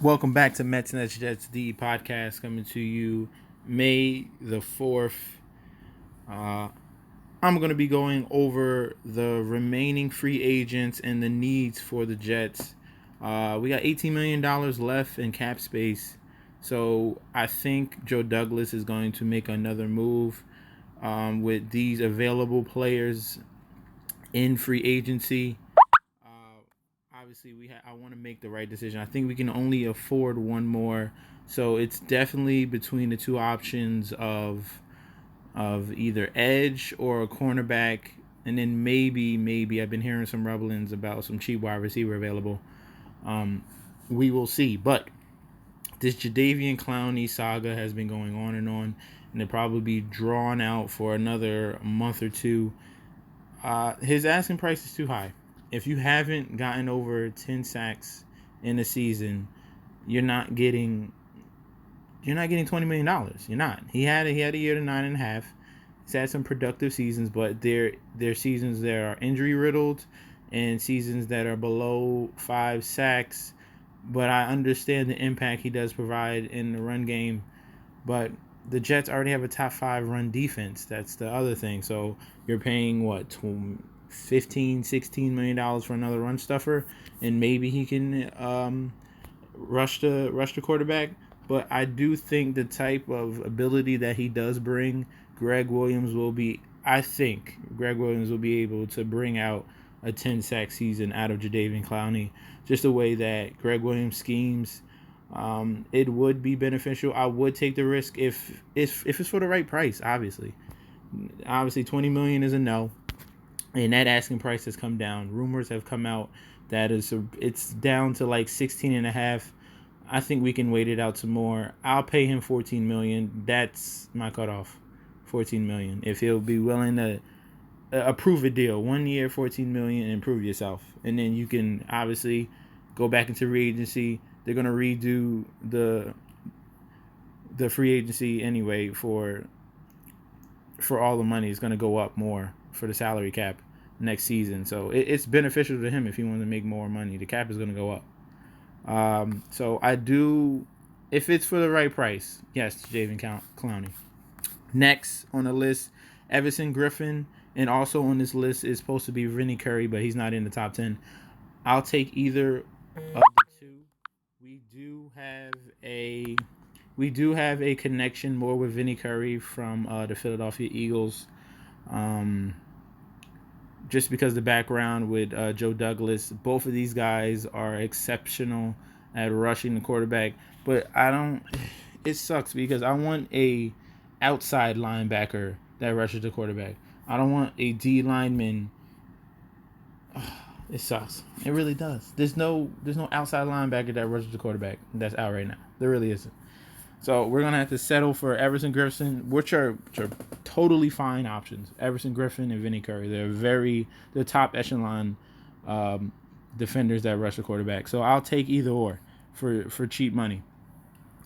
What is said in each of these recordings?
Welcome back to Mets Nets Jets the podcast coming to you May the 4th. Uh, I'm going to be going over the remaining free agents and the needs for the Jets. We got $18 million left in cap space. So I think Joe Douglas is going to make another move with these available players in free agency. Obviously, I want to make the right decision. I think we can only afford one more, so it's definitely between the two options of either edge or a cornerback, and then maybe I've been hearing some rumblings about some cheap wide receiver available. Um, we will see, but this Jadeveon Clowney saga has been going on, and it'll probably be drawn out for another month or two. His asking price is too high. If you haven't gotten over 10 sacks in a season, you're not getting $20 million. You're not. He had a year to 9.5. He's had some productive seasons, but they're seasons that are injury riddled and seasons that are below 5 sacks. But I understand the impact he does provide in the run game. But the Jets already have a top 5 run defense. That's the other thing. So you're paying what, 15, $16 million for another run stuffer, and maybe he can rush the quarterback. But I do think the type of ability that he does bring, Greg Williams will be. I think Greg Williams will be able to bring out a 10 sack season out of Jadeveon Clowney, just the way that Greg Williams schemes. It would be beneficial. I would take the risk if it's for the right price. Obviously, 20 million is a no, and that asking price has come down. Rumors have come out that it's down to like 16 and a half. I think we can wait it out some more. I'll pay him 14 million. That's my cutoff. 14 million. If he'll be willing to approve a deal, 1 year, 14 million, and prove yourself, and then you can obviously go back into free agency. They're gonna redo the free agency anyway for all the money. It's gonna go up more for the salary cap next season. So it's beneficial to him if he wants to make more money. The cap is gonna go up. So I do, if it's for the right price, yes, Jadeveon Clowney. Next on the list, Everson Griffin, and also on this list is supposed to be Vinny Curry, but he's not in the top 10. I'll take either of the two. We do have a we do have a connection more with Vinny Curry from the Philadelphia Eagles. Um, just because the background with Joe Douglas, both of these guys are exceptional at rushing the quarterback. But I don't. It sucks because I want a outside linebacker that rushes the quarterback. I don't want a D lineman. It sucks. It really does. There's no outside linebacker that rushes the quarterback that's out right now. There really isn't. So we're gonna have to settle for Everson Griffin, which are totally fine options. Everson Griffin and Vinny Curry. They're top echelon defenders that rush the quarterback. So I'll take either or for cheap money.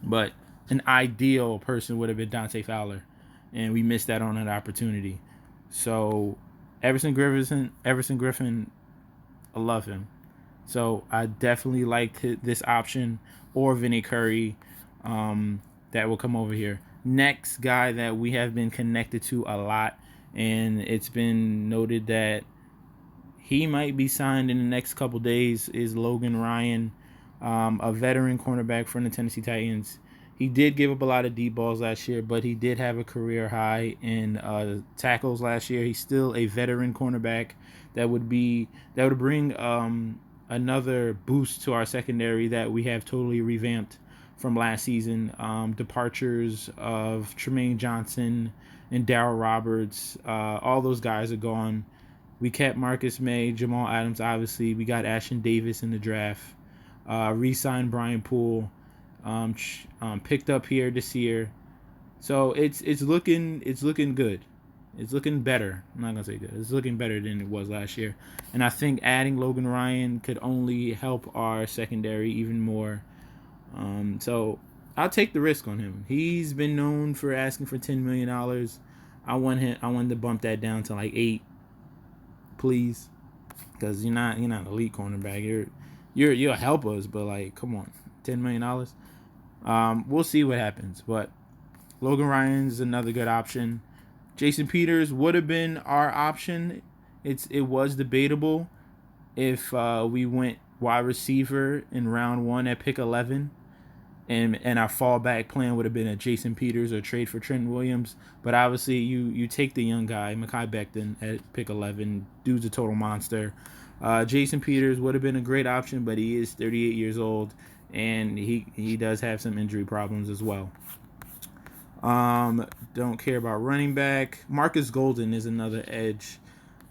But an ideal person would have been Dante Fowler, and we missed that on an opportunity. So Everson Griffin, I love him. So I definitely liked this option, or Vinny Curry, that will come over here. Next guy that we have been connected to a lot, and it's been noted that he might be signed in the next couple days, is Logan Ryan, a veteran cornerback from the Tennessee Titans. He did give up a lot of deep balls last year, but he did have a career high in tackles last year. He's still a veteran cornerback that would bring another boost to our secondary that we have totally revamped from last season. Departures of Tremaine Johnson and Darryl Roberts, all those guys are gone. We kept Marcus May, Jamal Adams, obviously. We got Ashton Davis in the draft. Re-signed Brian Poole. Picked up here this year. So it's looking good. It's looking better. I'm not gonna say good. It's looking better than it was last year. And I think adding Logan Ryan could only help our secondary even more. So I'll take the risk on him. He's been known for asking for $10 million. I want to bump that down to like 8, please, because you're not an elite cornerback. You'll help us, but like, come on, $10 million. We'll see what happens, but Logan Ryan's another good option. Jason Peters would have been our option. It was debatable if we went wide receiver in round 1 at pick 11, and our fallback plan would have been a Jason Peters or trade for Trent Williams. But obviously, you take the young guy, Mekhi Becton, at pick 11. Dude's a total monster. Jason Peters would have been a great option, but he is 38 years old, and he does have some injury problems as well. Don't care about running back. Marcus Golden is another edge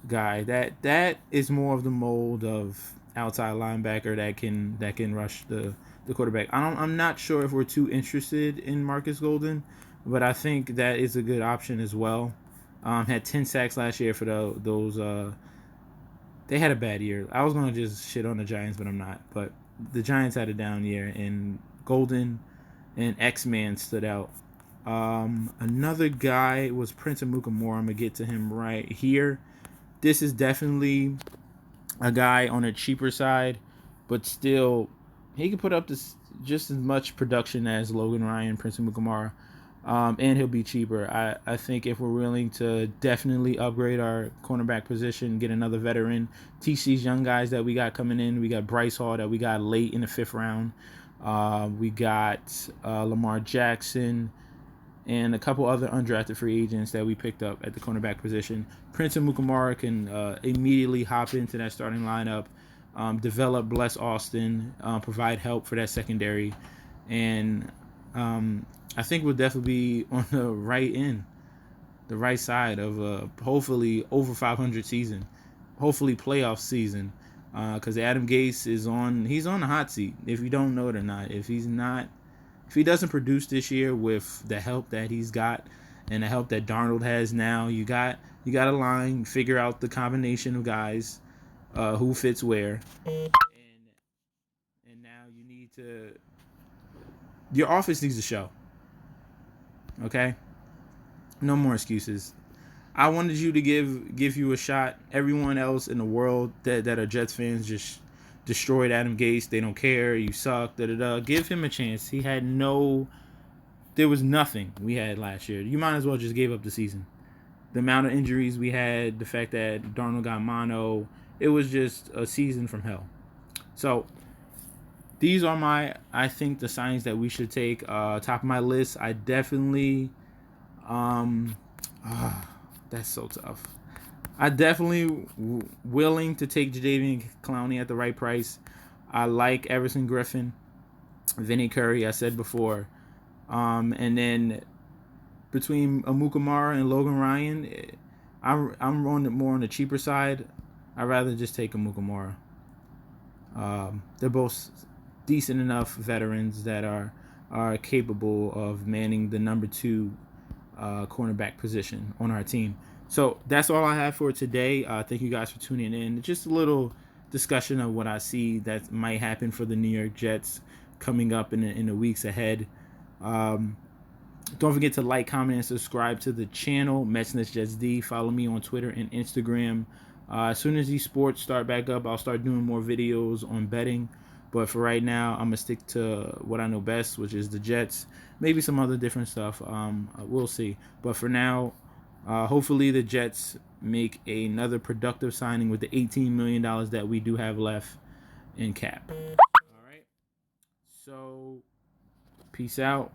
guy. That is more of the mold of outside linebacker that can rush the quarterback. I'm not sure if we're too interested in Marcus Golden, but I think that is a good option as well. Had 10 sacks last year for those. They had a bad year. I was gonna just shit on the Giants, but I'm not. But the Giants had a down year, and Golden and X-Man stood out. Another guy was Prince Amukamara. I'm gonna get to him right here. This is definitely a guy on a cheaper side, but still, he can put up this just as much production as Logan Ryan, Prince Amukamara, and he'll be cheaper. I think if we're willing to definitely upgrade our cornerback position, get another veteran, teach these young guys that we got coming in. We got Bryce Hall that we got late in the 5th round. We got Lamar Jackson and a couple other undrafted free agents that we picked up at the cornerback position. Prince Amukamara can immediately hop into that starting lineup, develop Bless Austin, provide help for that secondary, and I think we'll definitely be on the right side of a hopefully over 500 season, hopefully playoff season, because Adam Gase he's on the hot seat. If you don't know it or not, if he doesn't produce this year with the help that he's got and the help that Darnold has now, you got a line, figure out the combination of guys, who fits where, and now you need to. Your offense needs to show. Okay, no more excuses. I wanted you to give you a shot. Everyone else in the world that are Jets fans just destroyed Adam Gase. They don't care. You suck. Give him a chance. There was nothing we had last year. You might as well just give up the season. The amount of injuries we had, the fact that Darnold got mono, it was just a season from hell. So these are I think the signs that we should take. Top of my list, I definitely, that's so tough. I definitely willing to take Jadeveon Clowney at the right price. I like Everson Griffin, Vinny Curry, I said before. And then between Amukamara and Logan Ryan, I'm more on the cheaper side. I'd rather just take Amukamara. They're both decent enough veterans that are capable of manning the number 2 cornerback position on our team. So that's all I have for today. Thank you guys for tuning in. Just a little discussion of what I see that might happen for the New York Jets coming up in the weeks ahead. Don't forget to like, comment, and subscribe to the channel, Metsness Jets D. Follow me on Twitter and Instagram. As soon as these sports start back up, I'll start doing more videos on betting. But for right now, I'm going to stick to what I know best, which is the Jets. Maybe some other different stuff. We'll see. But for now, hopefully the Jets make another productive signing with the $18 million that we do have left in cap. All right. So, peace out.